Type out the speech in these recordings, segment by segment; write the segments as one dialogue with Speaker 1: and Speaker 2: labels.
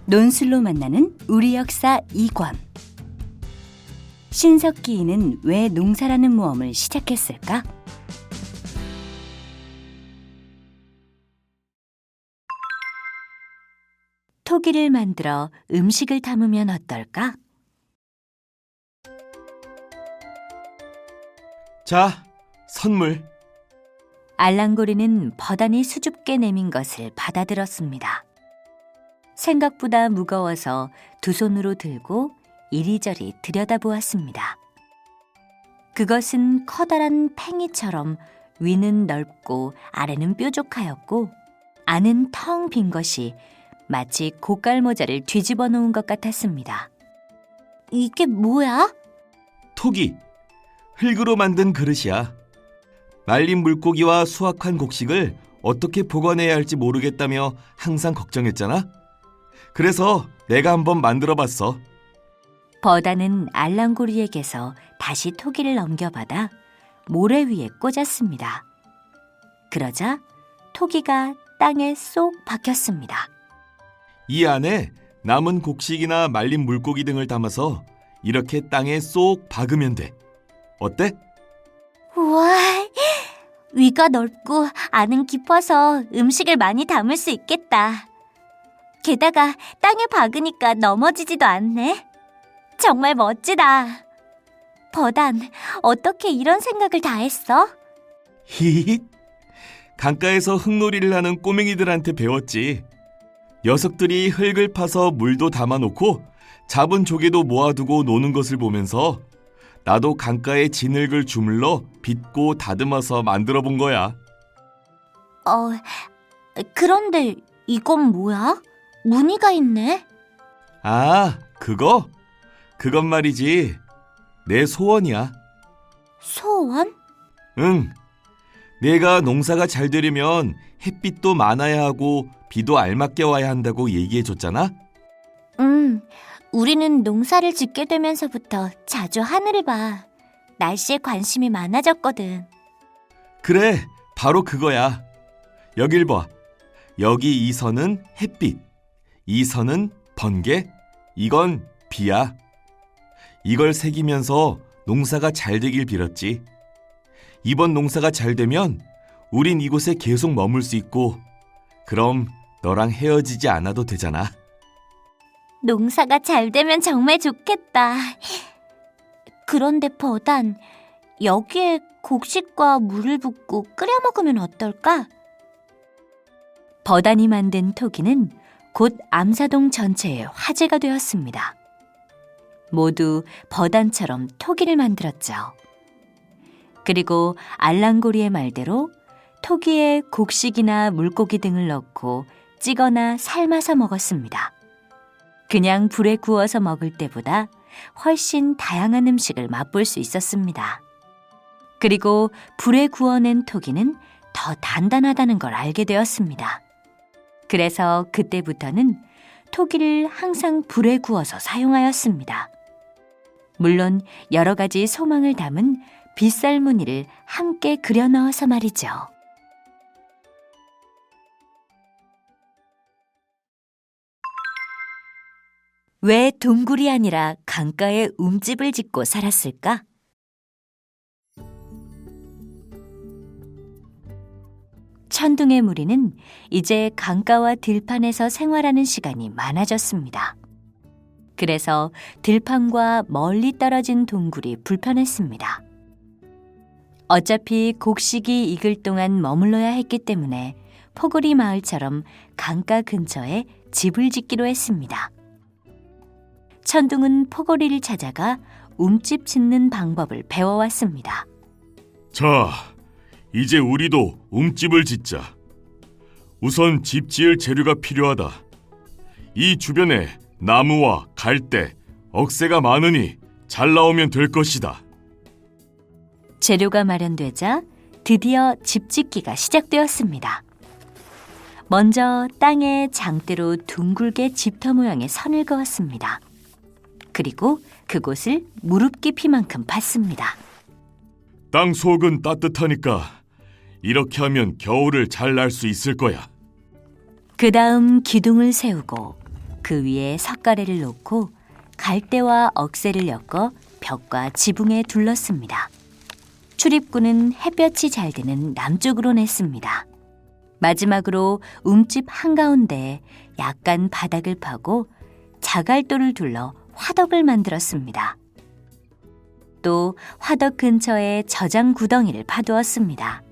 Speaker 1: 논술로 만나는 우리 역사 2권. 신석기인은 왜 농사라는 모험을 시작했을까? 토기를 만들어 음식을 담으면 어떨까?
Speaker 2: 자, 선물.
Speaker 1: 알랑고리는 버단이 수줍게 내민 것을 받아들었습니다. 생각보다 무거워서 두 손으로 들고 이리저리 들여다보았습니다. 그것은 커다란 팽이처럼 위는 넓고 아래는 뾰족하였고 안은 텅 빈 것이 마치 고깔 모자를 뒤집어 놓은 것 같았습니다. 이게 뭐야?
Speaker 2: 토기. 흙으로 만든 그릇이야. 말린 물고기와 수확한 곡식을 어떻게 보관해야 할지 모르겠다며 항상 걱정했잖아. 그래서 내가 한번 만들어봤어.
Speaker 1: 버단은 알랑고리에게서 다시 토기를 넘겨받아 모래 위에 꽂았습니다. 그러자 토기가 땅에 쏙 박혔습니다.
Speaker 2: 이 안에 남은 곡식이나 말린 물고기 등을 담아서 이렇게 땅에 쏙 박으면 돼. 어때?
Speaker 1: 우와, 위가 넓고 안은 깊어서 음식을 많이 담을 수 있겠다. 게다가 땅에 박으니까 넘어지지도 않네. 정말 멋지다. 버단, 어떻게 이런 생각을 다 했어?
Speaker 2: 히히. 강가에서 흙놀이를 하는 꼬맹이들한테 배웠지. 녀석들이 흙을 파서 물도 담아놓고 잡은 조개도 모아두고 노는 것을 보면서 나도 강가에 진흙을 주물러 빚고 다듬어서 만들어 본 거야.
Speaker 1: 그런데 이건 뭐야? 무늬가 있네.
Speaker 2: 아, 그거? 그건 말이지. 내 소원이야.
Speaker 1: 소원?
Speaker 2: 응. 내가 농사가 잘 되려면 햇빛도 많아야 하고 비도 알맞게 와야 한다고 얘기해줬잖아.
Speaker 1: 우리는 농사를 짓게 되면서부터 자주 하늘을 봐. 날씨에 관심이 많아졌거든.
Speaker 2: 그래, 바로 그거야. 여길 봐. 여기 이 선은 햇빛, 이 선은 번개, 이건 비야. 이걸 새기면서 농사가 잘 되길 빌었지. 이번 농사가 잘 되면 우린 이곳에 계속 머물 수 있고 그럼 너랑 헤어지지 않아도 되잖아.
Speaker 1: 농사가 잘 되면 정말 좋겠다. 그런데 버단, 여기에 곡식과 물을 붓고 끓여 먹으면 어떨까? 버단이 만든 토기는 곧 암사동 전체에 화제가 되었습니다. 모두 버단처럼 토기를 만들었죠. 그리고 알랑고리의 말대로 토기에 곡식이나 물고기 등을 넣고 찌거나 삶아서 먹었습니다. 그냥 불에 구워서 먹을 때보다 훨씬 다양한 음식을 맛볼 수 있었습니다. 그리고 불에 구워낸 토기는 더 단단하다는 걸 알게 되었습니다. 그래서 그때부터는 토기를 항상 불에 구워서 사용하였습니다. 물론 여러 가지 소망을 담은 빗살 무늬를 함께 그려 넣어서 말이죠. 왜 동굴이 아니라 강가에 움집을 짓고 살았을까? 천둥의 무리는 이제 강가와 들판에서 생활하는 시간이 많아졌습니다. 그래서 들판과 멀리 떨어진 동굴이 불편했습니다. 어차피 곡식이 익을 동안 머물러야 했기 때문에 포고리 마을처럼 강가 근처에 집을 짓기로 했습니다. 천둥은 포고리를 찾아가 움집 짓는 방법을 배워왔습니다.
Speaker 2: 자, 이제 우리도 움집을 짓자. 우선 집 지을 재료가 필요하다. 이 주변에 나무와 갈대, 억새가 많으니 잘 나오면 될 것이다.
Speaker 1: 재료가 마련되자 드디어 집 짓기가 시작되었습니다. 먼저 땅에 장대로 둥글게 집터 모양의 선을 그었습니다. 그리고 그곳을 무릎 깊이만큼 팠습니다.
Speaker 2: 땅 속은 따뜻하니까 이렇게 하면 겨울을 잘 날 수 있을 거야.
Speaker 1: 그 다음 기둥을 세우고 그 위에 석가래를 놓고 갈대와 억새를 엮어 벽과 지붕에 둘렀습니다. 출입구는 햇볕이 잘 드는 남쪽으로 냈습니다. 마지막으로 움집 한가운데에 약간 바닥을 파고 자갈돌을 둘러 화덕을 만들었습니다. 또 화덕 근처에 저장 구덩이를 파두었습니다.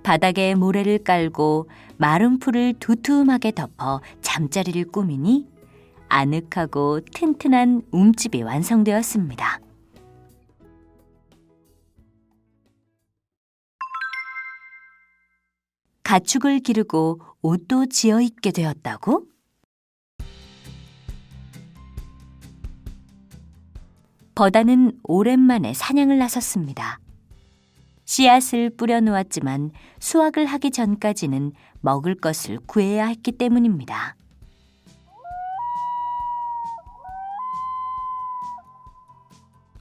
Speaker 1: 바닥에 모래를 깔고 마른 풀을 두툼하게 덮어 잠자리를 꾸미니 아늑하고 튼튼한 움집이 완성되었습니다. 가축을 기르고 옷도 지어 입게 되었다고? 버다는 오랜만에 사냥을 나섰습니다. 씨앗을 뿌려 놓았지만 수확을 하기 전까지는 먹을 것을 구해야 했기 때문입니다.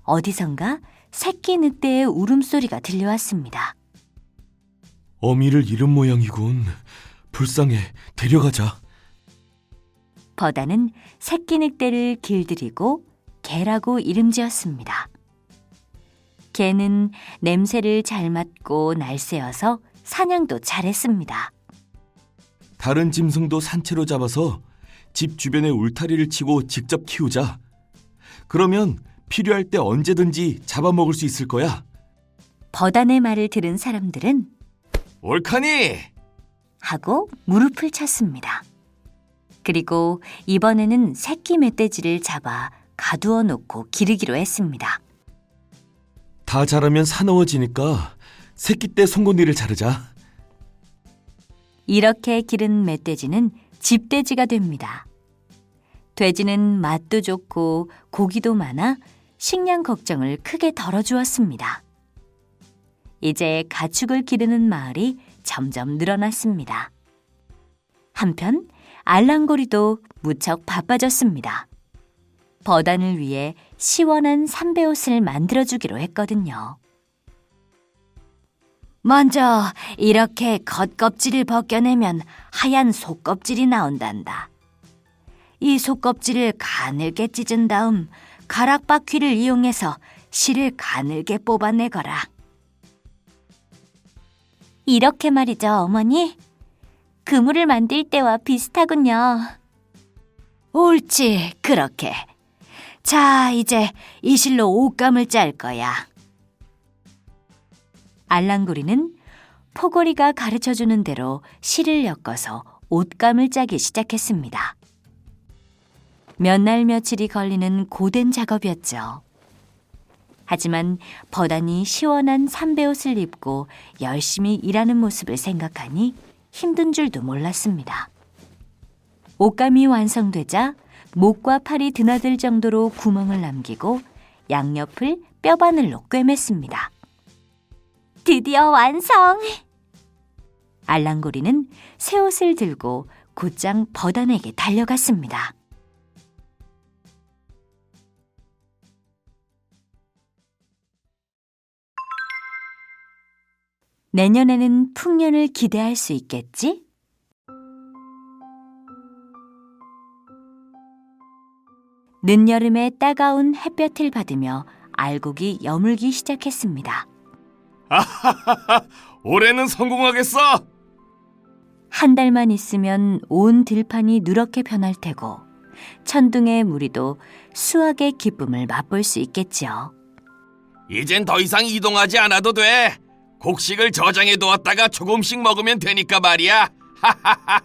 Speaker 1: 어디선가 새끼 늑대의 울음소리가 들려왔습니다.
Speaker 2: 어미를 잃은 모양이군. 불쌍해. 데려가자.
Speaker 1: 버다는 새끼 늑대를 길들이고 개라고 이름 지었습니다. 개는 냄새를 잘 맡고 날쌔어서 사냥도 잘했습니다.
Speaker 2: 다른 짐승도 산채로 잡아서 집 주변에 울타리를 치고 직접 키우자. 그러면 필요할 때 언제든지 잡아먹을 수 있을 거야.
Speaker 1: 버단의 말을 들은 사람들은
Speaker 2: 옳카니!
Speaker 1: 하고 무릎을 쳤습니다. 그리고 이번에는 새끼 멧돼지를 잡아 가두어 놓고 기르기로 했습니다.
Speaker 2: 다 자라면 사나워지니까 새끼 때 송곳니를 자르자.
Speaker 1: 이렇게 기른 멧돼지는 집돼지가 됩니다. 돼지는 맛도 좋고 고기도 많아 식량 걱정을 크게 덜어주었습니다. 이제 가축을 기르는 마을이 점점 늘어났습니다. 한편 알랑고리도 무척 바빠졌습니다. 버단을 위해 시원한 삼배옷을 만들어주기로 했거든요. 먼저 이렇게 겉껍질을 벗겨내면 하얀 속껍질이 나온단다. 이 속껍질을 가늘게 찢은 다음 가락바퀴를 이용해서 실을 가늘게 뽑아내거라. 이렇게 말이죠, 어머니. 그물을 만들 때와 비슷하군요. 옳지, 그렇게. 자, 이제 이 실로 옷감을 짤 거야. 알랑고리는 포고리가 가르쳐주는 대로 실을 엮어서 옷감을 짜기 시작했습니다. 몇 날 며칠이 걸리는 고된 작업이었죠. 하지만 버단이 시원한 삼배옷을 입고 열심히 일하는 모습을 생각하니 힘든 줄도 몰랐습니다. 옷감이 완성되자 목과 팔이 드나들 정도로 구멍을 남기고 양옆을 뼈바늘로 꿰맸습니다. 드디어 완성! 알랑고리는 새 옷을 들고 곧장 버단에게 달려갔습니다. 내년에는 풍년을 기대할 수 있겠지? 늦여름의 따가운 햇볕을 받으며 알곡이 여물기 시작했습니다.
Speaker 2: 아하하하! 올해는 성공하겠어!
Speaker 1: 한 달만 있으면 온 들판이 누렇게 변할 테고 천둥의 무리도 수확의 기쁨을 맛볼 수 있겠지요.
Speaker 2: 이젠 더 이상 이동하지 않아도 돼. 곡식을 저장해 두었다가 조금씩 먹으면 되니까 말이야. 하하하.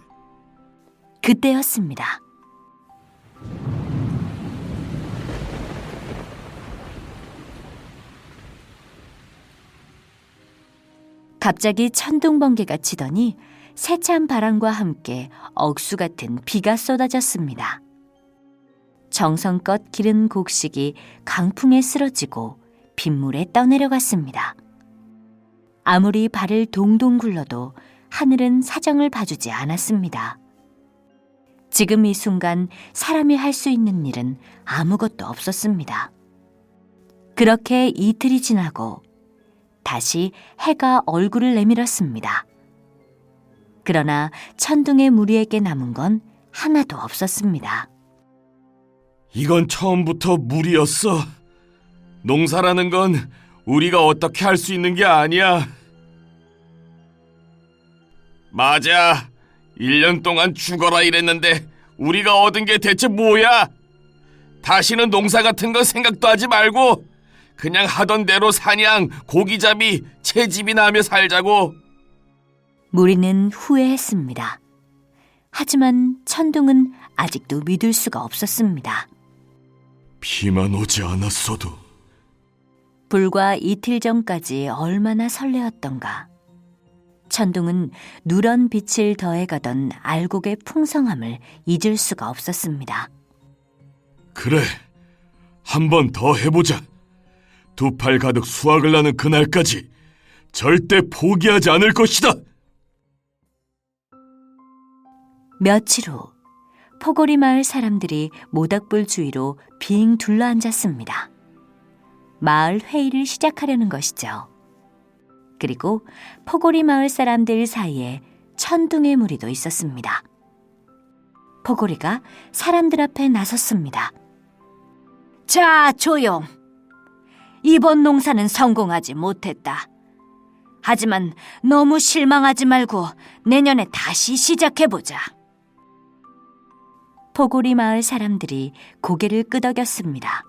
Speaker 1: 그때였습니다. 갑자기 천둥 번개가 치더니 세찬 바람과 함께 억수 같은 비가 쏟아졌습니다. 정성껏 기른 곡식이 강풍에 쓰러지고 빗물에 떠내려갔습니다. 아무리 발을 동동 굴러도 하늘은 사정을 봐주지 않았습니다. 지금 이 순간 사람이 할 수 있는 일은 아무것도 없었습니다. 그렇게 이틀이 지나고 다시 해가 얼굴을 내밀었습니다. 그러나 천둥의 무리에게 남은 건 하나도 없었습니다.
Speaker 2: 이건 처음부터 무리였어. 농사라는 건 우리가 어떻게 할 수 있는 게 아니야. 맞아. 1년 동안 죽어라 이랬는데 우리가 얻은 게 대체 뭐야? 다시는 농사 같은 거 생각도 하지 말고 그냥 하던 대로 사냥, 고기잡이, 채집이나 하며 살자고.
Speaker 1: 무리는 후회했습니다. 하지만 천둥은 아직도 믿을 수가 없었습니다.
Speaker 2: 비만 오지 않았어도.
Speaker 1: 불과 이틀 전까지 얼마나 설레었던가. 천둥은 누런 빛을 더해가던 알곡의 풍성함을 잊을 수가 없었습니다.
Speaker 2: 그래, 한 번 더 해보자. 2팔 가득 수확을 나는 그날까지 절대 포기하지 않을 것이다.
Speaker 1: 며칠 후 포고리 마을 사람들이 모닥불 주위로 빙 둘러앉았습니다. 마을 회의를 시작하려는 것이죠. 그리고 포고리 마을 사람들 사이에 천둥의 무리도 있었습니다. 포고리가 사람들 앞에 나섰습니다. 자, 조용! 이번 농사는 성공하지 못했다. 하지만 너무 실망하지 말고 내년에 다시 시작해보자. 포고리 마을 사람들이 고개를 끄덕였습니다.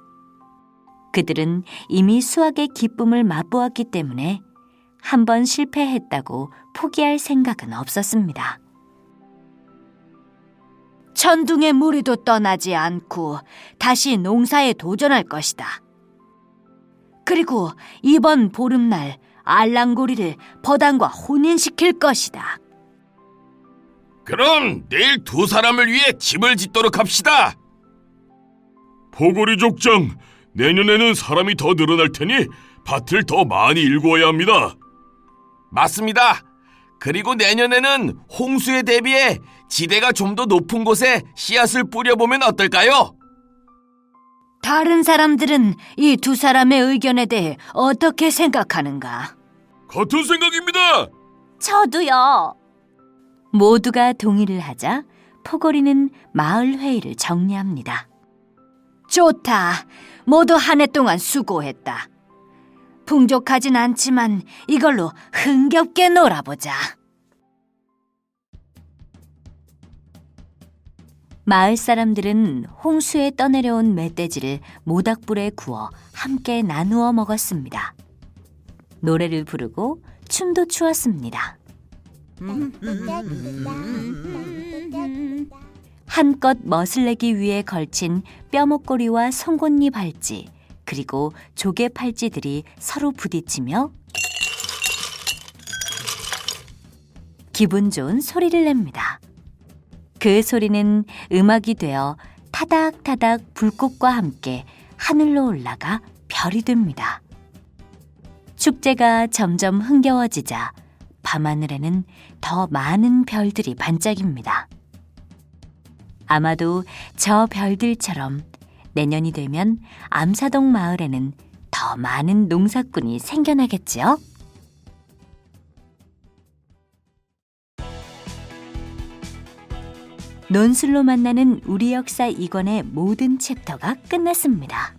Speaker 1: 그들은 이미 수확의 기쁨을 맛보았기 때문에 한 번 실패했다고 포기할 생각은 없었습니다. 천둥의 무리도 떠나지 않고 다시 농사에 도전할 것이다. 그리고 이번 보름날 알랑고리를 버단과 혼인시킬 것이다.
Speaker 2: 그럼 내일 2 사람을 위해 집을 짓도록 합시다. 포고리 족장, 내년에는 사람이 더 늘어날 테니 밭을 더 많이 일구어야 합니다. 맞습니다. 그리고 내년에는 홍수에 대비해 지대가 좀 더 높은 곳에 씨앗을 뿌려보면 어떨까요?
Speaker 1: 다른 사람들은 이 2 사람의 의견에 대해 어떻게 생각하는가?
Speaker 2: 같은 생각입니다.
Speaker 1: 저도요. 모두가 동의를 하자 포고리는 마을 회의를 정리합니다. 좋다. 모두 한 해 동안 수고했다. 풍족하진 않지만 이걸로 흥겹게 놀아보자. 마을 사람들은 홍수에 떠내려온 멧돼지를 모닥불에 구워 함께 나누어 먹었습니다. 노래를 부르고 춤도 추었습니다. 한껏 멋을 내기 위해 걸친 뼈목걸이와 송곳니 발찌, 그리고 조개 팔찌들이 서로 부딪히며 기분 좋은 소리를 냅니다. 그 소리는 음악이 되어 타닥타닥 불꽃과 함께 하늘로 올라가 별이 됩니다. 축제가 점점 흥겨워지자 밤하늘에는 더 많은 별들이 반짝입니다. 아마도 저 별들처럼 내년이 되면 암사동 마을에는 더 많은 농사꾼이 생겨나겠지요? 논술로 만나는 우리 역사 2권의 모든 챕터가 끝났습니다.